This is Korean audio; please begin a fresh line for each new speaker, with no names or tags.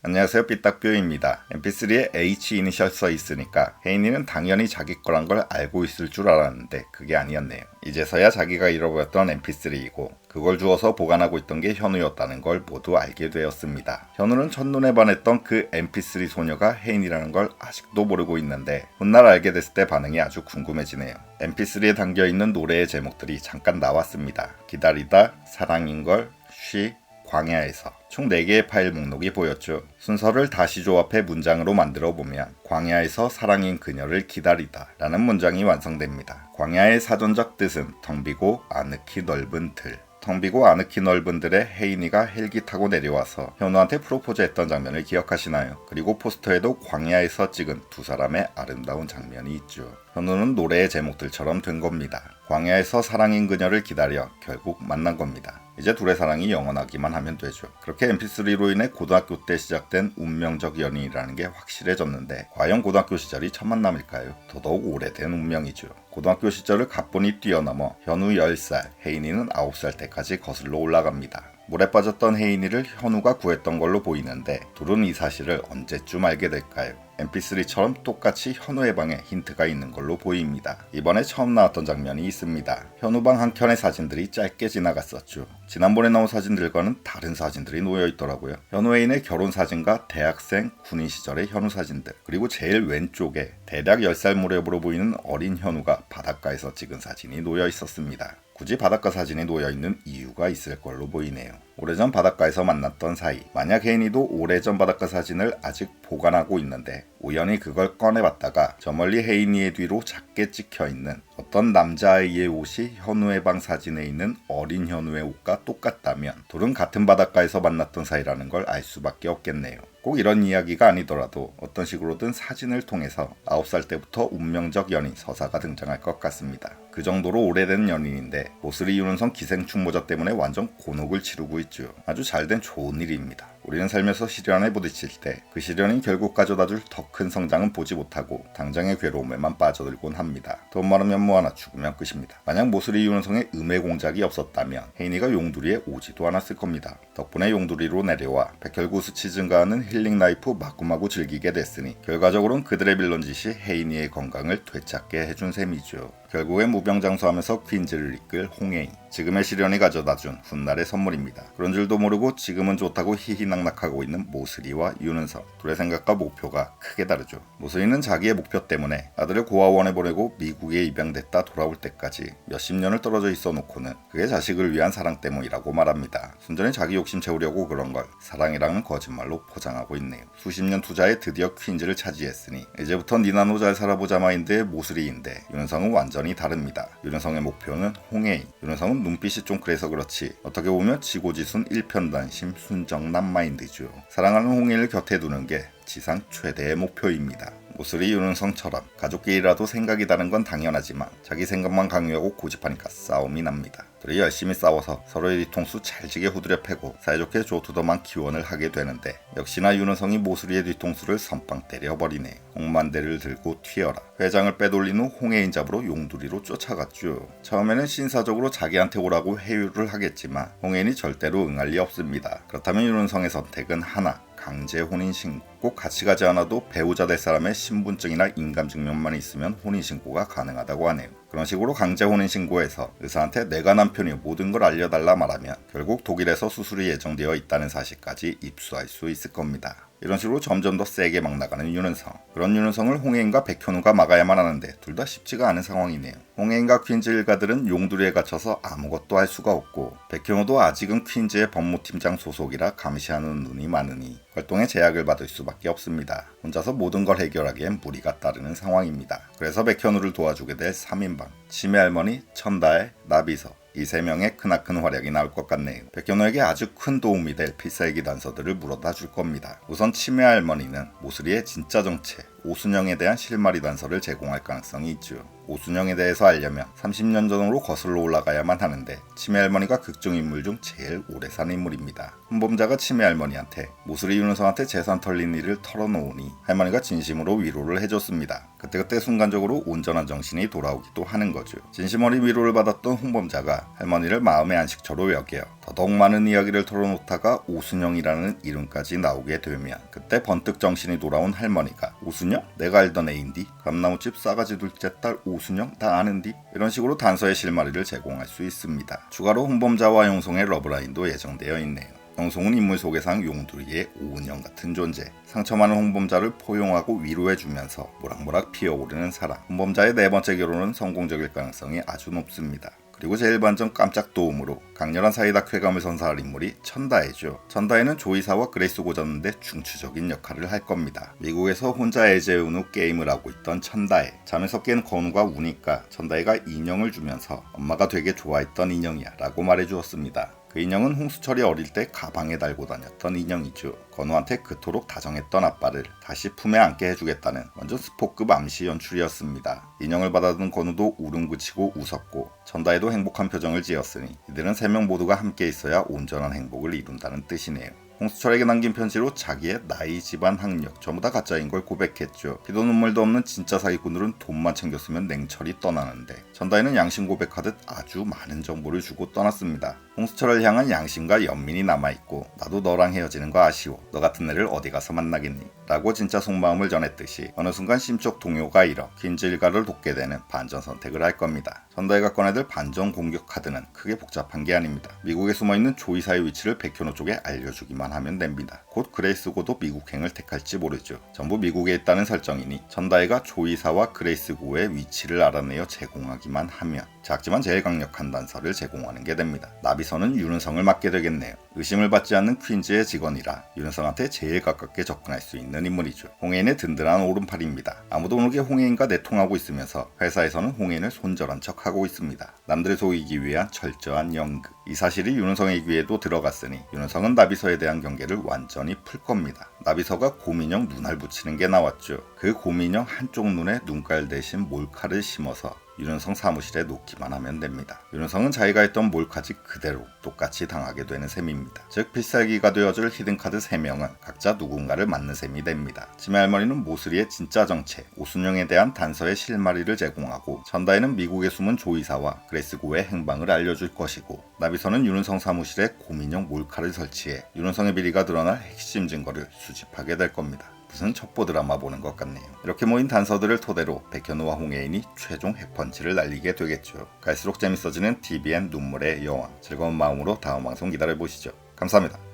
안녕하세요, 삐딱뷰입니다. mp3에 H 이니셜 써 있으니까 혜인이는 당연히 자기 거란 걸 알고 있을 줄 알았는데 그게 아니었네요. 이제서야 자기가 잃어버렸던 mp3이고 그걸 주워서 보관하고 있던 게 현우였다는 걸 모두 알게 되었습니다. 현우는 첫눈에 반했던 그 mp3 소녀가 혜인이라는 걸 아직도 모르고 있는데 훗날 알게 됐을 때 반응이 아주 궁금해지네요. mp3에 담겨있는 노래의 제목들이 잠깐 나왔습니다. 기다리다, 사랑인걸, 쉬, 광야에서 총 4개의 파일 목록이 보였죠. 순서를 다시 조합해 문장으로 만들어 보면 광야에서 사랑인 그녀를 기다리다 라는 문장이 완성됩니다. 광야의 사전적 뜻은 텅 비고 아늑히 넓은 들. 텅 비고 아늑히 넓은 들에 혜인이가 헬기 타고 내려와서 현우한테 프로포즈했던 장면을 기억하시나요? 그리고 포스터에도 광야에서 찍은 두 사람의 아름다운 장면이 있죠. 현우는 노래의 제목들처럼 된 겁니다. 광야에서 사랑인 그녀를 기다려 결국 만난 겁니다. 이제 둘의 사랑이 영원하기만 하면 되죠. 그렇게 mp3로 인해 고등학교 때 시작된 운명적 연인이라는 게 확실해졌는데 과연 고등학교 시절이 첫 만남일까요? 더더욱 오래된 운명이죠. 고등학교 시절을 가뿐히 뛰어넘어 현우 10살, 혜인이는 9살 때까지 거슬러 올라갑니다. 물에 빠졌던 혜인이를 현우가 구했던 걸로 보이는데 둘은 이 사실을 언제쯤 알게 될까요? mp3처럼 똑같이 현우의 방에 힌트가 있는 걸로 보입니다. 이번에 처음 나왔던 장면이 있습니다. 현우 방 한켠의 사진들이 짧게 지나갔었죠. 지난번에 나온 사진들과는 다른 사진들이 놓여있더라고요. 현우 혜인의 결혼 사진과 대학생, 군인 시절의 현우 사진들, 그리고 제일 왼쪽에 대략 10살 무렵으로 보이는 어린 현우가 바닷가에서 찍은 사진이 놓여있었습니다. 굳이 바닷가 사진이 놓여있는 이유가 있을 걸로 보이네요. 오래전 바닷가에서 만났던 사이, 만약 혜인이도 오래전 바닷가 사진을 아직 보관하고 있는데 우연히 그걸 꺼내봤다가 저 멀리 혜인이의 뒤로 작게 찍혀있는 어떤 남자아이의 옷이 현우의 방 사진에 있는 어린 현우의 옷과 똑같다면 둘은 같은 바닷가에서 만났던 사이라는 걸 알 수밖에 없겠네요. 꼭 이런 이야기가 아니더라도 어떤 식으로든 사진을 통해서 9살 때부터 운명적 연인 서사가 등장할 것 같습니다. 그 정도로 오래된 연인인데 보슬이 윤은성 기생충 모자 때문에 완전 곤혹을 치르고 있죠. 아주 잘된 좋은 일입니다. 우리는 살면서 시련에 부딪힐 때 그 시련이 결국 가져다줄 더 큰 성장은 보지 못하고 당장의 괴로움에만 빠져들곤 합니다. 돈 많으면 뭐하나 죽으면 끝입니다. 만약 모슬이 윤은성의 음해 공작이 없었다면 혜인이가 용두리에 오지도 않았을 겁니다. 덕분에 용두리로 내려와 백혈구수치 증가하는 힐링 라이프 마구마구 즐기게 됐으니 결과적으로는 그들의 빌런짓이 혜인이의 건강을 되찾게 해준 셈이죠. 결국에 무병장수하면서 퀸즈를 이끌 홍혜인. 지금의 시련이 가져다준 훗날의 선물입니다. 그런 줄도 모르고 지금은 좋다고 희희낙낙하고 있는 모슬이와 윤은성. 둘의 생각과 목표가 크게 다르죠. 모슬이는 자기의 목표 때문에 아들을 고아원에 보내고 미국에 입양됐다 돌아올 때까지 몇십 년을 떨어져 있어 놓고는 그게 자식을 위한 사랑 때문이라고 말합니다. 순전히 자기 욕심 채우려고 그런 걸 사랑이라는 거짓말로 포장하고 있네요. 수십 년 투자에 드디어 퀸즈를 차지했으니 이제부터 니나노 잘 살아보자 마인드의 모슬이인데 윤은성은 완전히 다릅니다. 윤은성의 목표는 홍혜인. 윤은성은 눈빛이 좀 그래서 그렇지 어떻게 보면 지고지순 일편단심 순정남 마인드죠. 사랑하는 홍혜인을 곁에 두는 게 지상 최대의 목표입니다. 모슬이 윤은성처럼 가족끼리라도 생각이 다른 건 당연하지만 자기 생각만 강요하고 고집하니까 싸움이 납니다. 둘이 열심히 싸워서 서로의 뒤통수 찰지게 후드려 패고 사이좋게 조투더만 기원을 하게 되는데 역시나 윤은성이 모슬이의 뒤통수를 선빵 때려버리네. 홍만대를 들고 튀어라. 회장을 빼돌린 후 홍혜인 잡으러 용두리로 쫓아갔죠. 처음에는 신사적으로 자기한테 오라고 회유를 하겠지만 홍혜인이 절대로 응할 리 없습니다. 그렇다면 윤은성의 선택은 하나. 강제 혼인신고. 꼭 같이 가지 않아도 배우자 될 사람의 신분증이나 인감증명만 있으면 혼인신고가 가능하다고 하네요. 그런 식으로 강제 혼인신고에서 의사한테 내가 남편이 모든 걸 알려달라 말하면 결국 독일에서 수술이 예정되어 있다는 사실까지 입수할 수 있을 겁니다. 이런 식으로 점점 더 세게 막 나가는 윤은성. 그런 윤은성을 홍혜인과 백현우가 막아야만 하는데 둘 다 쉽지가 않은 상황이네요. 홍혜인과 퀸즈 일가들은 용두리에 갇혀서 아무것도 할 수가 없고 백현우도 아직은 퀸즈의 법무팀장 소속이라 감시하는 눈이 많으니 활동에 제약을 받을 수밖에 없습니다. 혼자서 모든 걸 해결하기엔 무리가 따르는 상황입니다. 그래서 백현우를 도와주게 될 3인방 치매 할머니, 천다혜, 나비서 이 3명의 크나큰 활약이 나올 것 같네요. 백현우에게 아주 큰 도움이 될 필살기 단서들을 물어다 줄 겁니다. 우선 치매 할머니는 모슬이의 진짜 정체 오순영에 대한 실마리 단서를 제공할 가능성이 있죠. 오순영에 대해서 알려면 30년 전으로 거슬러 올라가야만 하는데 치매 할머니가 극중 인물 중 제일 오래 산 인물입니다. 혼범자가 치매 할머니한테 모슬이 윤은성한테 재산 털린 일을 털어놓으니 할머니가 진심으로 위로를 해줬습니다. 그때 순간적으로 온전한 정신이 돌아오기도 하는 거죠. 진심 어린 위로를 받았던 홍범자가 할머니를 마음의 안식처로 여겨 더더욱 많은 이야기를 털어놓다가 오순영이라는 이름까지 나오게 되면 그때 번뜩 정신이 돌아온 할머니가 오순영? 내가 알던 애인디? 감나무집 싸가지 둘째 딸 오순영? 다 아는디? 이런 식으로 단서의 실마리를 제공할 수 있습니다. 추가로 홍범자와 용성의 러브라인도 예정되어 있네요. 영송은 인물 소개상 용두리의 오은영 같은 존재, 상처 많은 홍범자를 포용하고 위로해주면서 모락모락 피어오르는 사랑. 홍범자의 네 번째 결혼은 성공적일 가능성이 아주 높습니다. 그리고 제일 반전 깜짝 도움으로 강렬한 사이다 쾌감을 선사할 인물이 천다혜죠. 천다혜는 조이사와 그레이스 고졌는데 중추적인 역할을 할 겁니다. 미국에서 혼자 애재운 후 게임을 하고 있던 천다혜. 잠에서 깬 건우가 우니까 천다혜가 인형을 주면서 엄마가 되게 좋아했던 인형이야 라고 말해주었습니다. 그 인형은 홍수철이 어릴 때 가방에 달고 다녔던 인형이죠. 건우한테 그토록 다정했던 아빠를 다시 품에 안게 해주겠다는 완전 스포급 암시 연출이었습니다. 인형을 받아든 건우도 울음그치고 웃었고 천다혜도 행복한 표정을 지었으니 이들은 세 명 모두가 함께 있어야 온전한 행복을 이룬다는 뜻이네요. 홍수철에게 남긴 편지로 자기의 나이, 집안, 학력 전부 다 가짜인 걸 고백했죠. 피도 눈물도 없는 진짜 사기꾼들은 돈만 챙겼으면 냉철히 떠나는데 천다혜는 양심 고백하듯 아주 많은 정보를 주고 떠났습니다. 홍수철을 향한 양심과 연민이 남아있고 나도 너랑 헤어지는 거 아쉬워. 너 같은 애를 어디 가서 만나겠니? 라고 진짜 속마음을 전했듯이 어느 순간 심적 동요가 일어 퀸즈 일가를 돕게 되는 반전 선택을 할 겁니다. 천다혜가 꺼내들 반전 공격 카드는 크게 복잡한 게 아닙니다. 미국에 숨어있는 조이사의 위치를 백현우 쪽에 알려주기만 하면 됩니다. 곧 그레이스고도 미국행을 택할지 모르죠. 전부 미국에 있다는 설정이니 천다혜가 조이사와 그레이스고의 위치를 알아내어 제공하기만 하면 작지만 제일 강력한 단서를 제공하는 게 됩니다. 나비선은 윤은성을 맡게 되겠네요. 의심을 받지 않는 퀸즈의 직원이라 윤은성한테 제일 가깝게 접근할 수 있는 인물이죠. 홍혜인의 든든한 오른팔입니다. 아무도 모르게 홍혜인과 내통하고 있으면서 회사에서는 홍혜인을 손절한 척하고 있습니다. 남들을 속이기 위한 철저한 연극. 이 사실이 윤은성의 귀에도 들어갔으니 윤은성은 나비서에 대한 경계를 완전히 풀 겁니다. 나비서가 곰인형 눈알 붙이는 게 나왔죠. 그 곰인형 한쪽 눈에 눈깔 대신 몰카를 심어서 윤은성 사무실에 놓기만 하면 됩니다. 윤은성은 자기가 했던 몰카지 그대로 똑같이 당하게 되는 셈입니다. 즉 필살기가 되어줄 히든카드 3명은 각자 누군가를 맡는 셈이 됩니다. 치매 할머니는 모슬이의 진짜 정체 오순영에 대한 단서의 실마리를 제공하고 천다혜는 미국에 숨은 조이사와 그레이스고의 행방을 알려줄 것이고 나비서는 윤은성 사무실에 곰인형 몰카를 설치해 윤은성의 비리가 드러날 핵심 증거를 수집하게 될 겁니다. 무슨 첩보 드라마 보는 것 같네요. 이렇게 모인 단서들을 토대로 백현우와 홍혜인이 최종 핵펀치를 날리게 되겠죠. 갈수록 재밌어지는 TVN 눈물의 여왕. 즐거운 마음으로 다음 방송 기다려보시죠. 감사합니다.